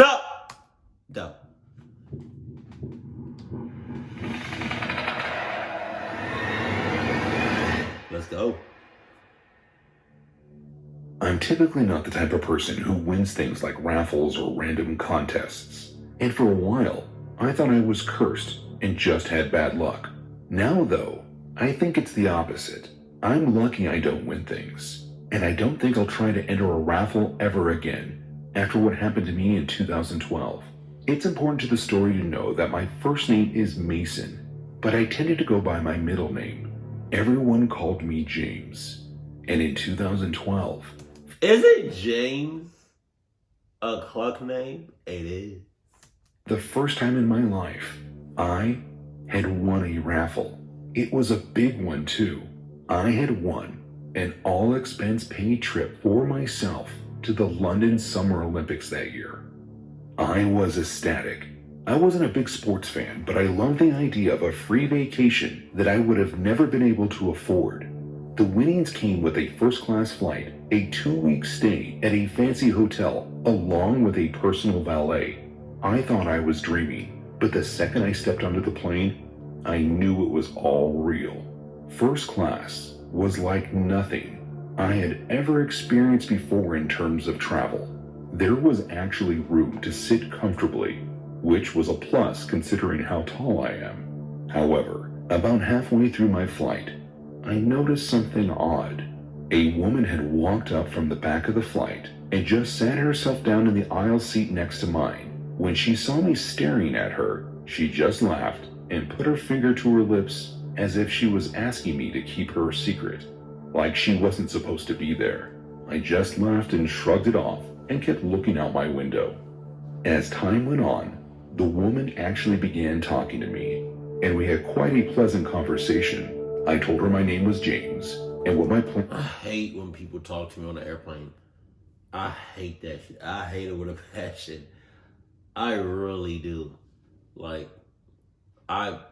up? Go. Let's go. I'm typically not the type of person who wins things like raffles or random contests. And for a while, I thought I was cursed and just had bad luck. Now though, I think it's the opposite. I'm lucky I don't win things. And I don't think I'll try to enter a raffle ever again after what happened to me in 2012. It's important to the story to know that my first name is Mason, but I tended to go by my middle name. Everyone called me James. And in 2012, Isn't James a Clark name? It is. the first time in my life, I had won a raffle. It was a big one too. I had won an all-expense paid trip for myself to the London Summer Olympics that year. I was ecstatic. I wasn't a big sports fan, but I loved the idea of a free vacation that I would have never been able to afford. The winnings came with a first-class flight, a 2-week stay at a fancy hotel, along with a personal valet. I thought I was dreaming, but the second I stepped onto the plane, I knew it was all real. First class was like nothing I had ever experienced before in terms of travel. There was actually room to sit comfortably, which was a plus considering how tall I am. However, about halfway through my flight, I noticed something odd. A woman had walked up from the back of the flight and just sat herself down in the aisle seat next to mine. When she saw me staring at her, she just laughed and put her finger to her lips as if she was asking me to keep her secret, like she wasn't supposed to be there. I just laughed and shrugged it off and kept looking out my window. As time went on, the woman actually began talking to me, and we had quite a pleasant conversation. I told her my name was James, and what my plan... I hate when people talk to me on the airplane. I hate that shit. I hate it with a passion. I really do. Like,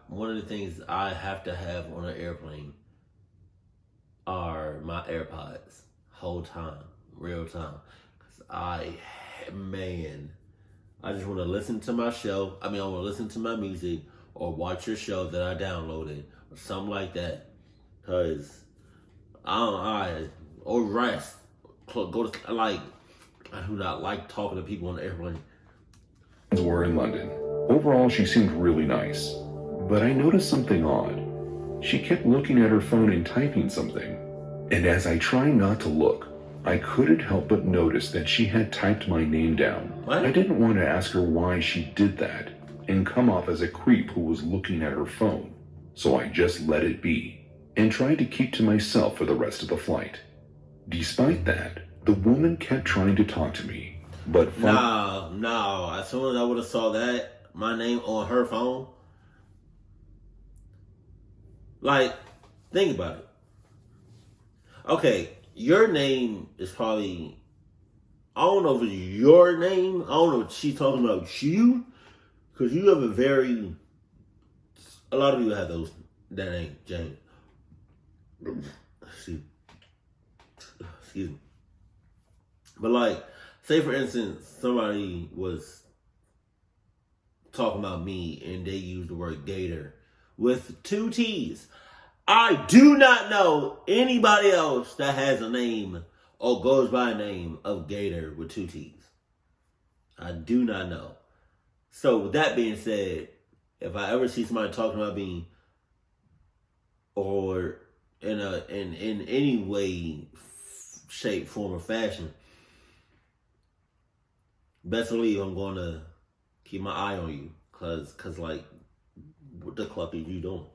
one of the things I have to have on an airplane are my AirPods. Whole time. Real time. Cause I just want to listen to my show. I want to listen to my music or watch a show that I downloaded or something like that. Cause or rest. Go to, like, I do not like talking to people on the airplane. were in London. Overall, she seemed really nice. But I noticed something odd. She kept looking at her phone and typing something. And as I tried not to look, I couldn't help but notice that she had typed my name down. What? I didn't want to ask her why she did that and come off as a creep who was looking at her phone. So I just let it be and tried to keep to myself for the rest of the flight. Despite that, the woman kept trying to talk to me, but No. As soon as I would have saw that, my name on her phone, like, think about it. Okay, your name is probably, I don't know if it's your name. I don't know if she's talking about you, because you have a lot of you have that name, James. Excuse me. But like, say for instance, somebody was talking about me and they used the word Gattor with 2 T's. I do not know anybody else that has a name or goes by a name of Gattor with 2 T's. I do not know. So with that being said, if I ever see somebody talking about me or in any way, shape, form, or fashion, best believe I'm going to keep my eye on you. Cause like, what the fuck are you doing?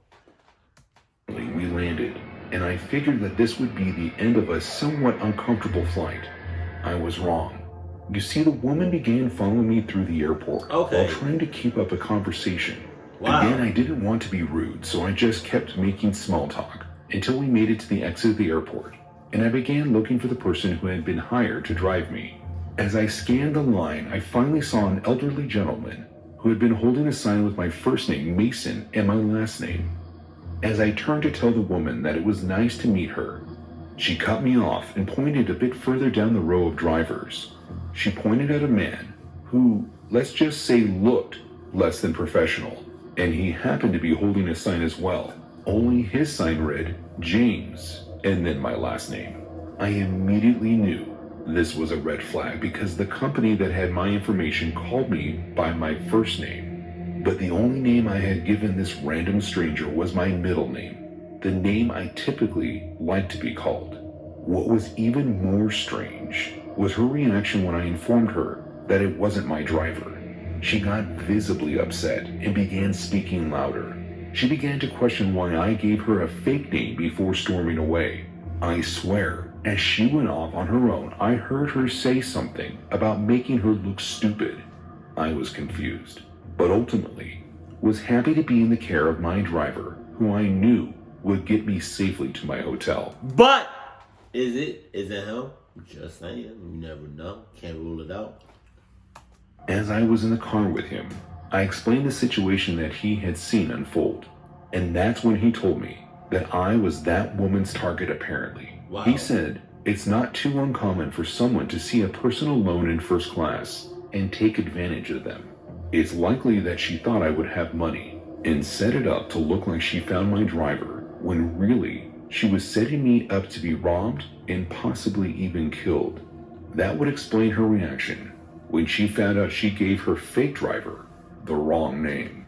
we landed, and I figured that this would be the end of a somewhat uncomfortable flight. I was wrong. You see, the woman began following me through the airport while trying to keep up a conversation. Wow. Again, I didn't want to be rude, so I just kept making small talk until we made it to the exit of the airport, and I began looking for the person who had been hired to drive me. As I scanned the line, I finally saw an elderly gentleman who had been holding a sign with my first name, Mason, and my last name. As I turned to tell the woman that it was nice to meet her, she cut me off and pointed a bit further down the row of drivers. She pointed at a man who let's just say looked, less than professional. And he happened to be holding a sign as well. Only his sign read James, and then my last name. I immediately knew this was a red flag because the company that had my information called me by my first name. But the only name I had given this random stranger was my middle name, the name I typically like to be called. What was even more strange was her reaction when I informed her that it wasn't my driver. She got visibly upset and began speaking louder. She began to question why I gave her a fake name before storming away. I swear, as she went off on her own, I heard her say something about making her look stupid. I was confused, but ultimately was happy to be in the care of my driver, who I knew would get me safely to my hotel. But is it him? Just saying, you never know. Can't rule it out. As I was in the car with him, I explained the situation that he had seen unfold, and that's when he told me that I was that woman's target apparently. Wow. He said it's not too uncommon for someone to see a person alone in first class and take advantage of them. It's likely that she thought I would have money and set it up to look like she found my driver when really she was setting me up to be robbed and possibly even killed. That would explain her reaction when she found out she gave her fake driver the wrong name.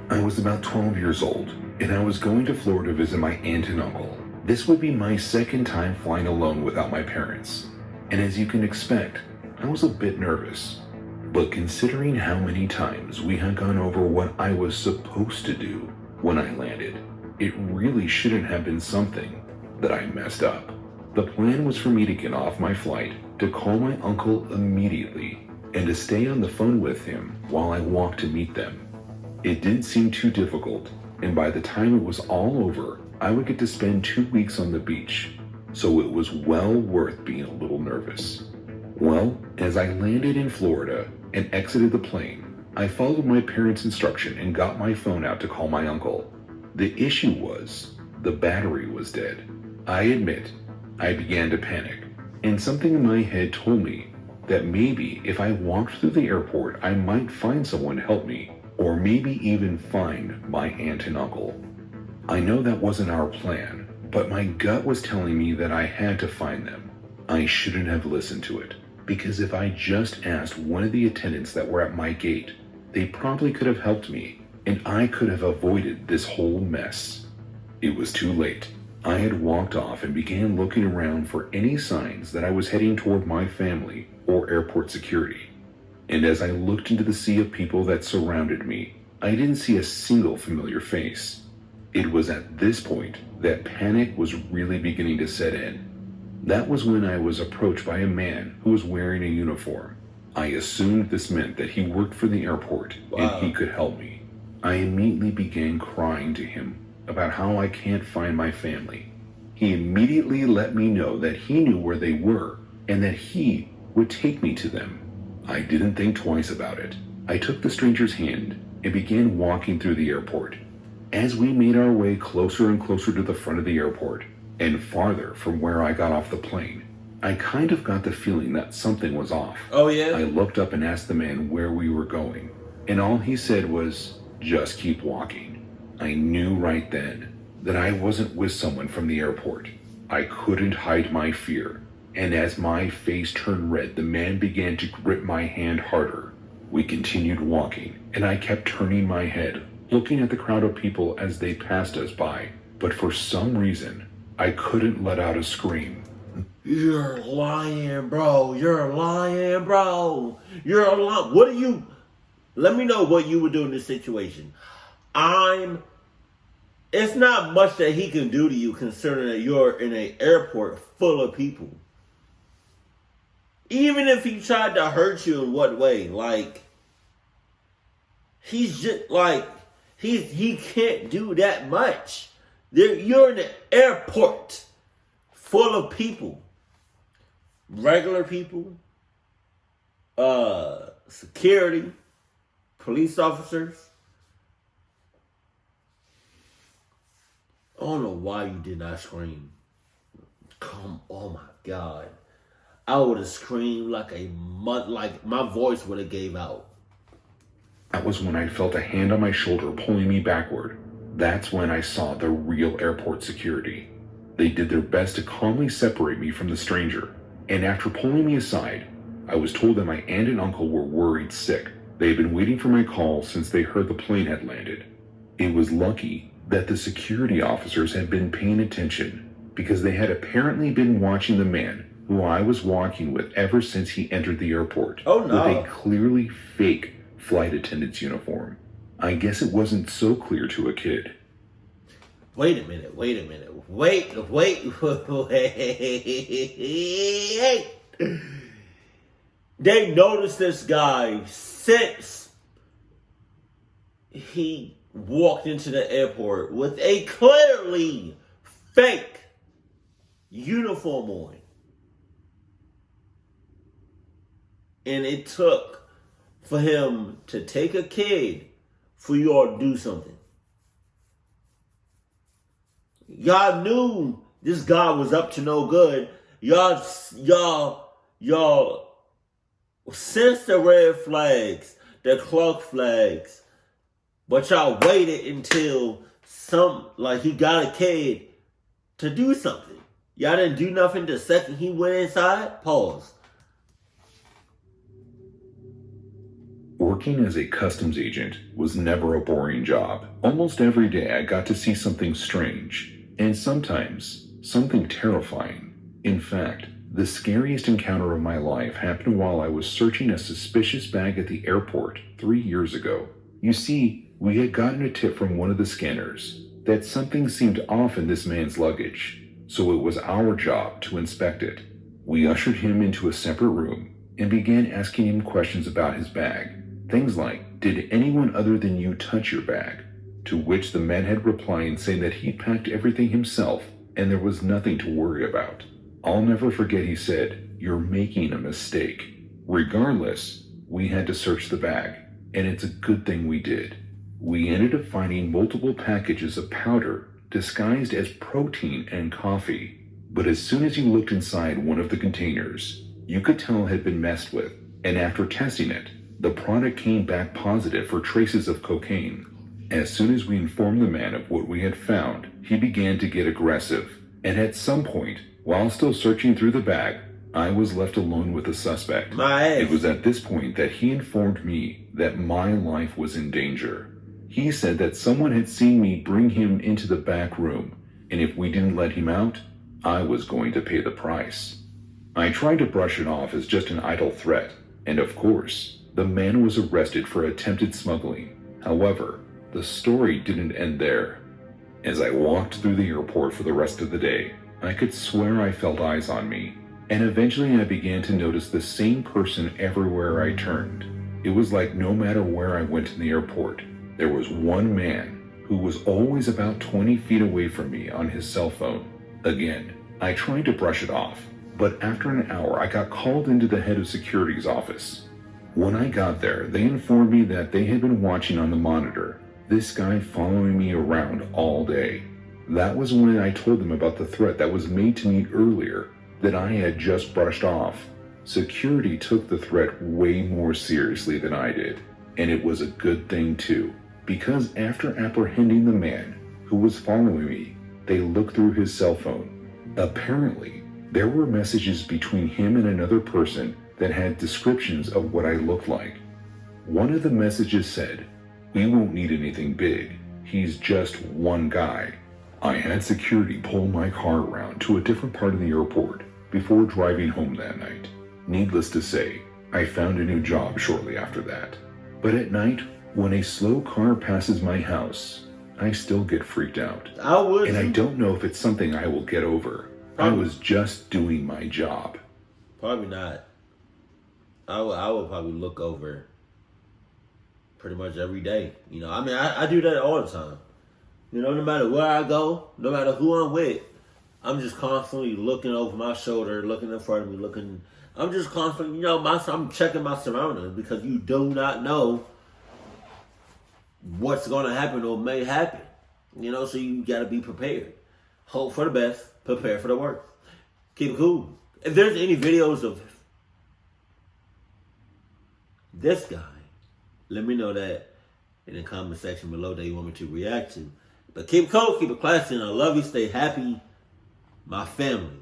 I was about 12 years old, and I was going to Florida to visit my aunt and uncle. This would be my second time flying alone without my parents, and as you can expect, I was a bit nervous. But considering how many times we had gone over what I was supposed to do when I landed, it really shouldn't have been something that I messed up. The plan was for me to get off my flight, to call my uncle immediately, and to stay on the phone with him while I walked to meet them. It didn't seem too difficult, and by the time it was all over, I would get to spend 2 weeks on the beach, so it was well worth being a little nervous. Well, as I landed in Florida and exited the plane, I followed my parents' instruction and got my phone out to call my uncle. The issue was, the battery was dead. I admit, I began to panic, and something in my head told me that maybe if I walked through the airport, I might find someone to help me, or maybe even find my aunt and uncle. I know that wasn't our plan, but my gut was telling me that I had to find them. I shouldn't have listened to it, because if I just asked one of the attendants that were at my gate, they probably could have helped me, and I could have avoided this whole mess. It was too late. I had walked off and began looking around for any signs that I was heading toward my family or airport security. And as I looked into the sea of people that surrounded me, I didn't see a single familiar face. It was at this point that panic was really beginning to set in. That was when I was approached by a man who was wearing a uniform. I assumed this meant that he worked for the airport and he could help me. I immediately began crying to him about how I can't find my family. He immediately let me know that he knew where they were and that he would take me to them. I didn't think twice about it. I took the stranger's hand and began walking through the airport. As we made our way closer and closer to the front of the airport and farther from where I got off the plane, I kind of got the feeling that something was off. Oh, yeah? I looked up and asked the man where we were going, and all he said was, "Just keep walking." I knew right then that I wasn't with someone from the airport. I couldn't hide my fear, and as my face turned red, the man began to grip my hand harder. We continued walking, and I kept turning my head, looking at the crowd of people as they passed us by, but for some reason, I couldn't let out a scream. You're lying, bro. You're lying, bro. You're lying. What are you... Let me know what you would do in this situation. It's not much that he can do to you considering that you're in an airport full of people. Even if he tried to hurt you in what way, like, he's just, like, he can't do that much. You're in an airport full of people. Regular people, security, police officers. I don't know why you did not scream. Oh my God. I would have screamed like my voice would have gave out. That was when I felt a hand on my shoulder pulling me backward. That's when I saw the real airport security. They did their best to calmly separate me from the stranger, and after pulling me aside, I was told that my aunt and uncle were worried sick. They had been waiting for my call since they heard the plane had landed. It was lucky that the security officers had been paying attention, because they had apparently been watching the man who I was walking with ever since he entered the airport. Oh no. With a clearly fake flight attendant's uniform. I guess it wasn't so clear to a kid. Wait a minute. Wait. They noticed this guy since he walked into the airport with a clearly fake uniform on. And it took for him to take a kid for y'all to do something. Y'all knew this guy was up to no good. Y'all sensed the red flags, the cloak flags, but y'all waited until he got a kid to do something. Y'all didn't do nothing the second he went inside? Pause. Working as a customs agent was never a boring job. Almost every day I got to see something strange, and sometimes something terrifying. In fact, the scariest encounter of my life happened while I was searching a suspicious bag at the airport 3 years ago. You see, we had gotten a tip from one of the scanners that something seemed off in this man's luggage, so it was our job to inspect it. We ushered him into a separate room and began asking him questions about his bag. Things like, did anyone other than you touch your bag? To which the man had replied saying that he packed everything himself and there was nothing to worry about. I'll never forget he said, "You're making a mistake." Regardless, we had to search the bag, and it's a good thing we did. We ended up finding multiple packages of powder disguised as protein and coffee. But as soon as you looked inside one of the containers, you could tell it had been messed with, and after testing it, the product came back positive for traces of cocaine. As soon as we informed the man of what we had found, he began to get aggressive, and at some point, while still searching through the bag, I was left alone with the suspect. It was at this point that he informed me that my life was in danger. He said that someone had seen me bring him into the back room, and if we didn't let him out, I was going to pay the price. I tried to brush it off as just an idle threat, and of course, the man was arrested for attempted smuggling. However, the story didn't end there. As I walked through the airport for the rest of the day, I could swear I felt eyes on me, and eventually I began to notice the same person everywhere I turned. It was like no matter where I went in the airport, there was one man who was always about 20 feet away from me on his cell phone. Again, I tried to brush it off, but after an hour I got called into the head of security's office. When I got there, they informed me that they had been watching on the monitor this guy following me around all day. That was when I told them about the threat that was made to me earlier that I had just brushed off. Security took the threat way more seriously than I did, and it was a good thing too, because after apprehending the man who was following me, they looked through his cell phone. Apparently, there were messages between him and another person that had descriptions of what I looked like. One of the messages said, "We won't need anything big. He's just one guy." I had security pull my car around to a different part of the airport before driving home that night. Needless to say, I found a new job shortly after that. But at night, when a slow car passes my house, I still get freaked out. And I don't know if it's something I will get over. I was just doing my job. Probably not. I would probably look over pretty much every day. You know, I mean, I do that all the time. You know, no matter where I go, no matter who I'm with, I'm just constantly looking over my shoulder, looking in front of me, I'm just constantly, you know, I'm checking my surroundings because you do not know what's going to happen or may happen. You know, so you got to be prepared. Hope for the best, prepare for the worst. Keep it cool. If there's any videos of this guy, let me know that in the comment section below that you want me to react to. But keep it cool, keep it classy, and I love you. Stay happy, my family.